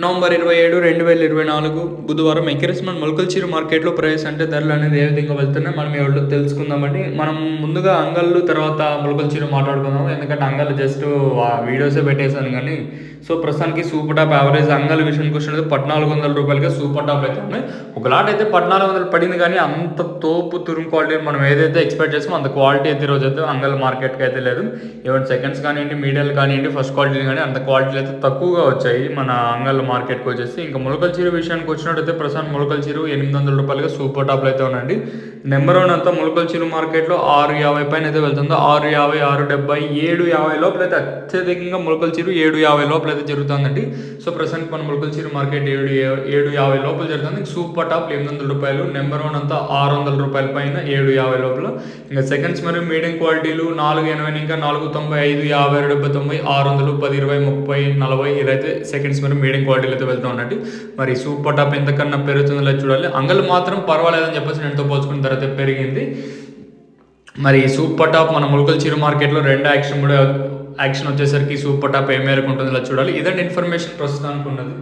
November 27, 2024 బుధవారం ఎక్కిరిస్మెంట్ మొలకల్చీరు మార్కెట్లో price అంటే ధరలు అనేది ఏ విధంగా వెళ్తున్నాయి మనం ఎవరు తెలుసుకుందామండి. మనం ముందుగా అంగళ్ళు తర్వాత మొలకల్చీరు మాట్లాడుకుందాం. ఎందుకంటే అంగళ్ళు జస్ట్ వీడియోసే పెట్టేశాను కానీ ప్రస్తుతానికి సూపర్ టాప్ యావరేజ్ అంగళ్ళ విషయానికి వచ్చినది 1400 రూపాయలకి సూపర్ టాప్ అయితే ఉన్నాయి. ఒక లాట్ అయితే 1400 పడింది కానీ అంత తోపు తురుము క్వాలిటీ మనం ఏదైతే ఎక్స్పెక్ట్ చేస్తామో అంత క్వాలిటీ అయితే ఈరోజు అయితే అంగళ్ళ మార్కెట్కి అయితే లేదు. ఈవెన్ సెకండ్స్ కానివ్వండి, మీడియాలు కానివ్వండి, ఫస్ట్ క్వాలిటీ కానీ అంత క్వాలిటీలు అయితే తక్కువగా వచ్చాయి మన అంగళ్ళ మార్కెట్కి వచ్చేసి. ఇంకా మొలకల్చీరు విషయానికి వచ్చినట్టయితే ప్రస్తుతం మొలకల్చీరు 800 రూపాయలుగా సూపర్ టాప్లో అయితే ఉండండి. నెంబర్ 1 అంతా మొలకల్చీరు మార్కెట్లో 650 పైన అయితే వెళ్తుందో 650, 670, 750 లోపల అయితే అత్యధికంగా మొలకల్చీరు 750 లోపల అయితే జరుగుతుందండి. ప్రస్తుతానికి మన మొలకల్చీరు మార్కెట్ 750 లోపల జరుగుతుంది. సూపర్ టాప్ 800 రూపాయలు, నెంబర్ 1 అంతా 600 రూపాయల పైన 750 లోపల. ఇంకా సెకండ్స్ మరియు మీడియం క్వాలిటీలు 480, ఇంకా 495, 52, 70, 600, 10, 20, 30, 40 ఇదైతే సెకండ్స్ మరియు మీడియం క్వాలిటీలు అయితే వెళ్తూ ఉండండి. మరి సూపర్ టాప్ ఎంతకన్నా పెరుగుతుందో లేదు చూడాలి. అంగళ్ళు మాత్రం పర్వాలేదని చెప్పేసి ఎంతో పోల్చుకున్న తర్వాత పెరిగింది. మరి సూపర్ టాప్ మన మొలకల్చీరు మార్కెట్లో రెండు యాక్షన్ వచ్చేసరికి సూపర్ టాప్ ఏ మేరకు ఉంటుందో చూడాలి. ఇదండి ఇన్ఫర్మేషన్ ప్రస్తుతానికి ఉన్నది.